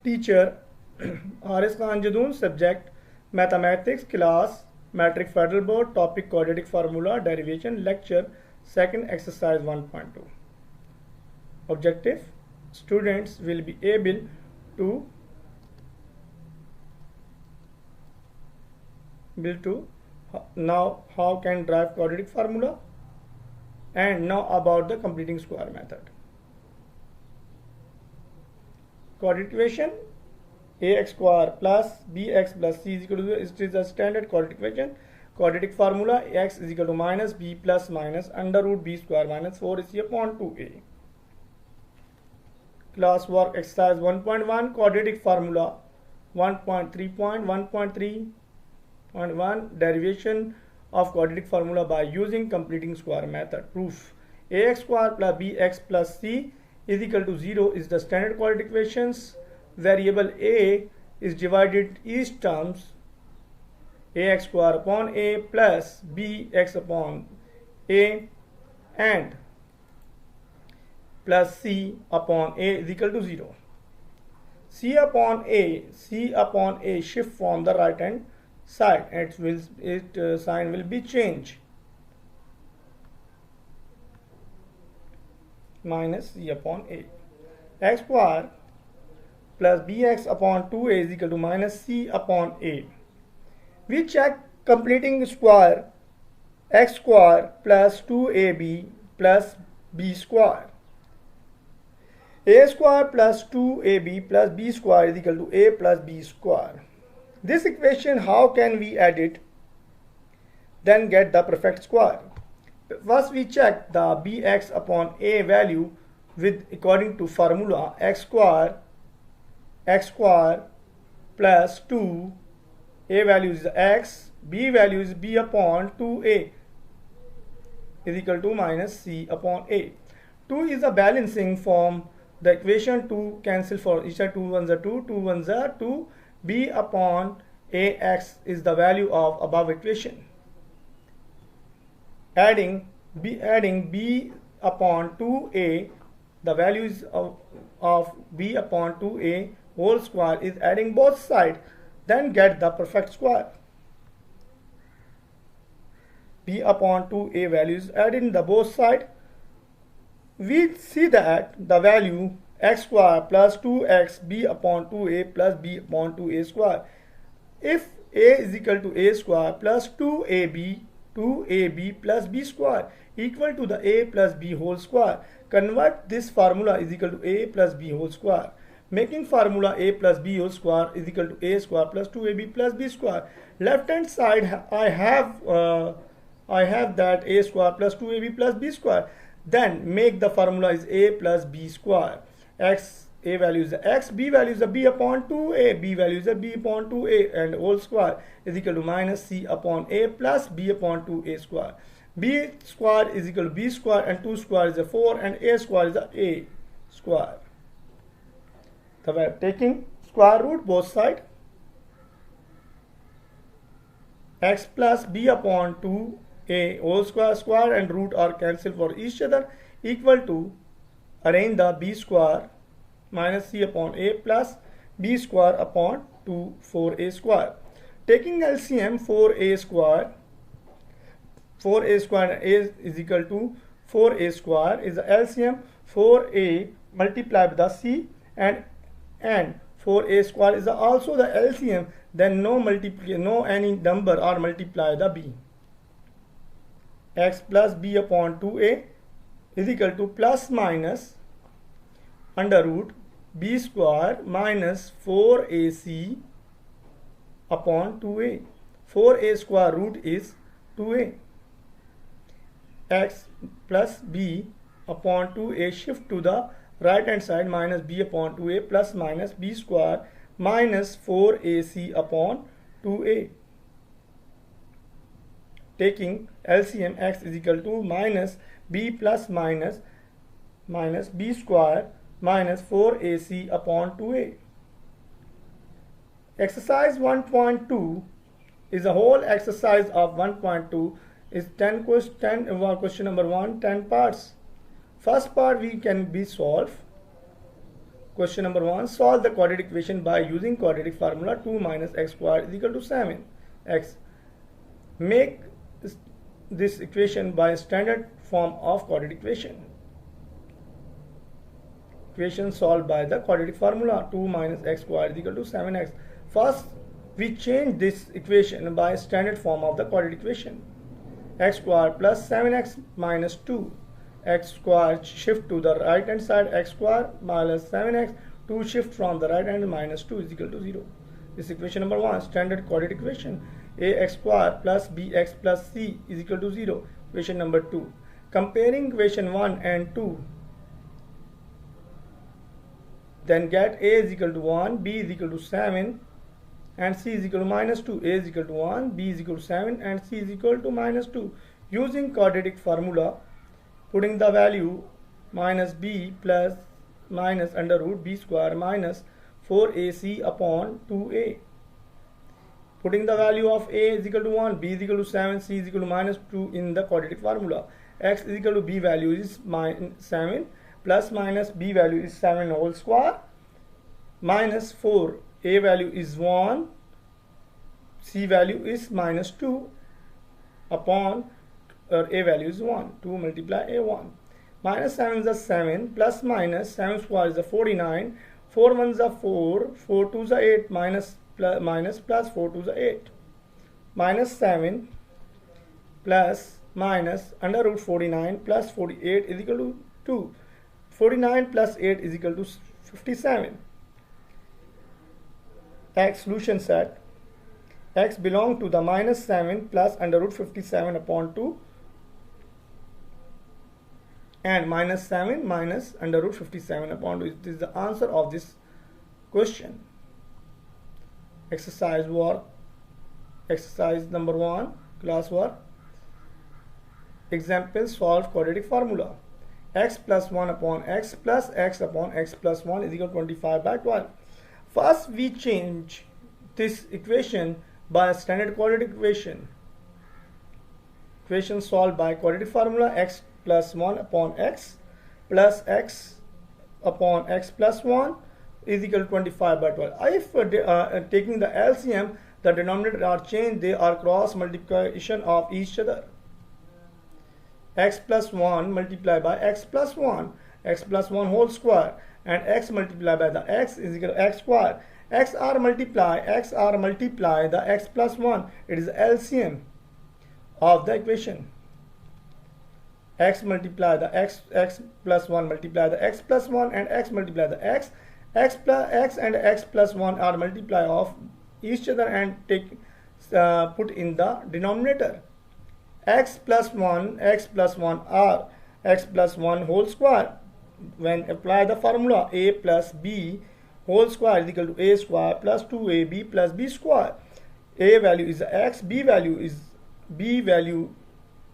Teacher R.S. Khan Jadoon, subject Mathematics, class Metric Federal Board, topic quadratic formula derivation, lecture second, exercise 1.2. Objective: students will be able to now how can derive quadratic formula, and now about the completing square method. Quadratic equation: ax square plus bx plus c is equal to 0. It is a standard quadratic equation. Quadratic formula: x is equal to minus b plus minus under root b square minus 4ac upon 2a. Class work exercise 1.1 quadratic formula 1.3.1.3.1 derivation of quadratic formula by using completing square method. Proof: ax square plus bx plus c is equal to 0 is the standard quadratic equations. Variable a is divided each terms ax square upon a plus bx upon a and plus c upon a is equal to 0. C upon a shift from the right hand side, and its sign will be changed. Minus c upon a. X square plus bx upon 2a is equal to minus c upon a. We check completing square: x square plus 2ab plus b square. A square plus 2ab plus b square is equal to a plus b square. This equation, how can we add it? Then get the perfect square. First we check the bx upon a value with according to formula x square plus 2, a value is x, b value is b upon 2a is equal to minus c upon a. 2 is a balancing form. The equation 2 cancel for each other. 2 ones are 2, 2 ones are 2. B upon ax is the value of above equation. Adding b upon 2a, the values of b upon 2a whole square is adding both sides, then get the perfect square. B upon 2a values added in the both side. We see that the value x square plus 2x b upon 2a plus b upon 2a square. If a is equal to a square plus 2ab plus b square equal to the a plus b whole square, convert this formula is equal to a plus b whole square, making formula a plus b whole square is equal to a square plus 2ab plus b square. Left hand side I have that a square plus 2ab plus b square. Then make the formula is a plus b square. X, a value is x, b value is b upon 2a, b value is b upon 2a, and whole square is equal to minus c upon a plus b upon 2a square. B square is equal to b square, and 2 square is a 4, and a square is a square. So we are taking square root both sides. X plus b upon 2a whole square and root are cancelled for each other, equal to arrange the b square minus c upon a plus b square upon 4a square. Taking LCM, 4a square and a is equal to 4a square is the LCM. 4a multiplied with the c and 4a square is also the LCM. Then no any number or multiply the b. X plus b upon 2a is equal to plus minus under root b square minus 4ac upon 2a. 4a square root is 2a. X plus b upon 2a shift to the right hand side, minus b upon 2a plus minus b square minus 4ac upon 2a. Taking LCM, x is equal to minus b plus minus b square minus 4ac upon 2a. Exercise 1.2 is a whole exercise of 1.2 is question number 1, 10 parts. First part we can be solved. Question number 1. Solve the quadratic equation by using quadratic formula 2 minus x squared is equal to 7x. Make this equation by standard form of quadratic equation. Equation solved by the quadratic formula 2 minus x squared is equal to 7x. First, we change this equation by standard form of the quadratic equation. X squared plus 7x minus 2. X squared shift to the right hand side, x squared minus 7x, 2 shift from the right hand, minus 2 is equal to 0. This is equation number 1, standard quadratic equation. Ax squared plus bx plus c is equal to 0. Equation number 2. Comparing equation 1 and 2, then get a is equal to 1, b is equal to 7 and c is equal to minus 2. A is equal to 1, b is equal to 7 and c is equal to minus 2. Using quadratic formula, putting the value minus b plus minus under root b square minus 4ac upon 2a. Putting the value of a is equal to 1, b is equal to 7, c is equal to minus 2 in the quadratic formula. X is equal to b value is 7 plus minus b value is 7 whole square minus 4. A value is 1, c value is minus 2 upon a value is 1. 2 multiply a 1. Minus 7 is a 7 plus minus 7 square is a 49. 4 1 is a 4. 4 2 is a 8 minus plus 4 2 is a 8. Minus 7 plus minus under root 49 plus 48 is equal to 2. 49 plus 8 is equal to 57. X solution set. X belong to the minus 7 plus under root 57 upon 2 and minus 7 minus under root 57 upon 2. This is the answer of this question. Exercise work. Exercise number 1, class work. Example, solve quadratic formula. X plus 1 upon x plus x upon x plus 1 is equal to 25 by 12. First, we change this equation by a standard quadratic equation. Equation solved by quadratic formula x plus 1 upon x plus x upon x plus 1 is equal to 25 by 12. If taking the LCM, the denominator are changed, they are cross multiplication of each other. X plus 1 multiplied by x plus 1, x plus 1 whole square, and x multiplied by the x is equal to x square. X are multiply the x plus 1. It is LCM of the equation. X multiply the x plus 1 multiply the x plus 1 and x multiply the x. X plus x and x plus 1 are multiply of each other and put in the denominator. X plus 1 are x plus 1 whole square. When apply the formula a plus b whole square is equal to a square plus 2ab plus b square. A value is x, b value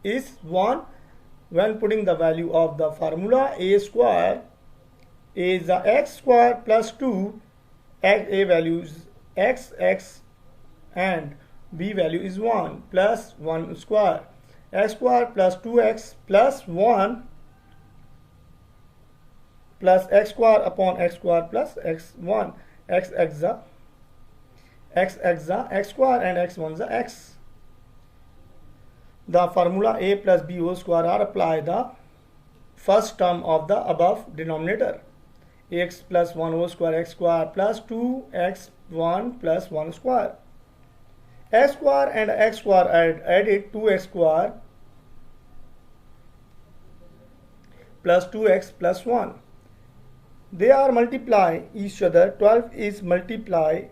is 1. When putting the value of the formula a square, a is the x square plus 2, a value is x and b value is 1 plus 1 square. X square plus 2x plus 1 plus x square upon x square plus x1. X square and x1 is the x. The formula a plus b whole square are apply the first term of the above denominator. X plus 1 whole square x square plus 2x1 plus 1 square. X square and x square added 2x square plus 2x plus 1. They are multiply each other. 12 is multiply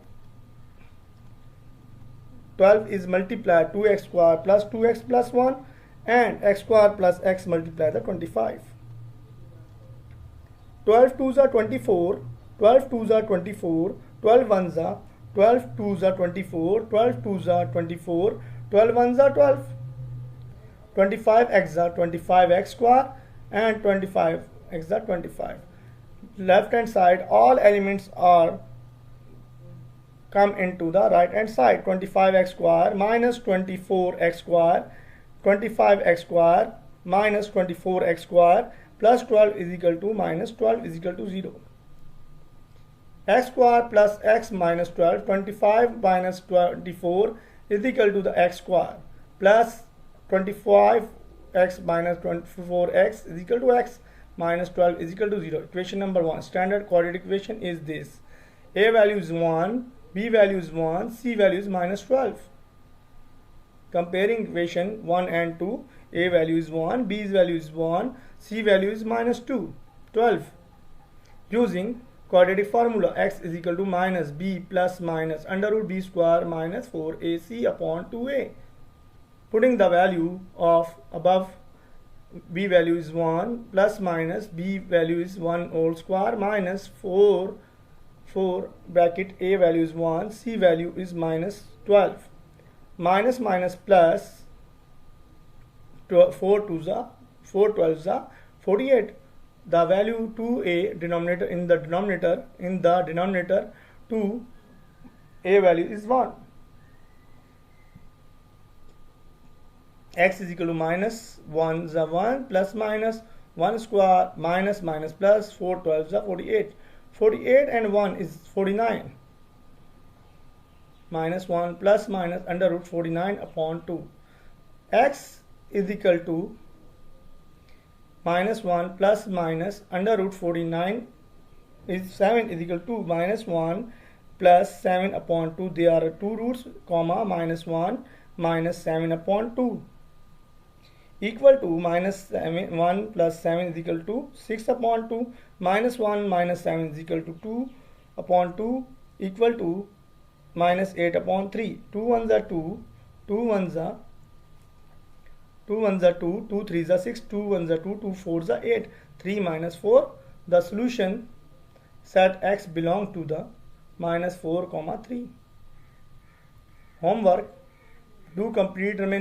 2x square plus 2x plus 1 and x square plus x multiply the 25. 12 2s are 24, 12 2s are 24, 12 1s are 12 2s are 24, 12 2s are 24, 12 1s are 12. 25x are 25x square and 25x are 25. Left hand side, all elements are come into the right hand side. 25x square minus 24x square, 25x square minus 24x square plus 12 is equal to minus 12 is equal to 0. x square plus x minus 12, 25 minus 24 is equal to the x square plus 25x minus 24x is equal to x minus 12 is equal to 0. Equation number 1. Standard quadratic equation is this. A value is 1, B value is 1, C value is minus 12. Comparing equation 1 and 2, A value is 1, B's value is 1, C value is minus 2, 12. Using quadratic formula, x is equal to minus b plus minus under root b square minus 4ac upon 2a. Putting the value of above, b value is 1 plus minus b value is 1 whole square minus 4 bracket a value is 1, c value is minus 12. Minus minus plus 4 12s are 48. The value 2a denominator in the denominator 2 a value is 1. X is equal to minus 1 is 1 plus minus 1 square minus minus plus 4 12s are 48. 48 and 1 is 49. Minus 1 plus minus under root 49 upon 2. X is equal to minus 1 plus minus under root 49 is 7 is equal to minus 1 plus 7 upon 2. There are two roots, comma, minus 1 minus 7 upon 2 equal to minus 1 plus 7 is equal to 6 upon 2 minus 1 minus 7 is equal to 2 upon 2 equal to minus 8 upon 3. 2 1s are 2, 2 1s are 2 1s are 2, 2 3s are 6, 2 1s are 2, 2 4s are 8, 3 minus 4. The solution set x belong to the minus 4 comma 3. Homework: do complete remaining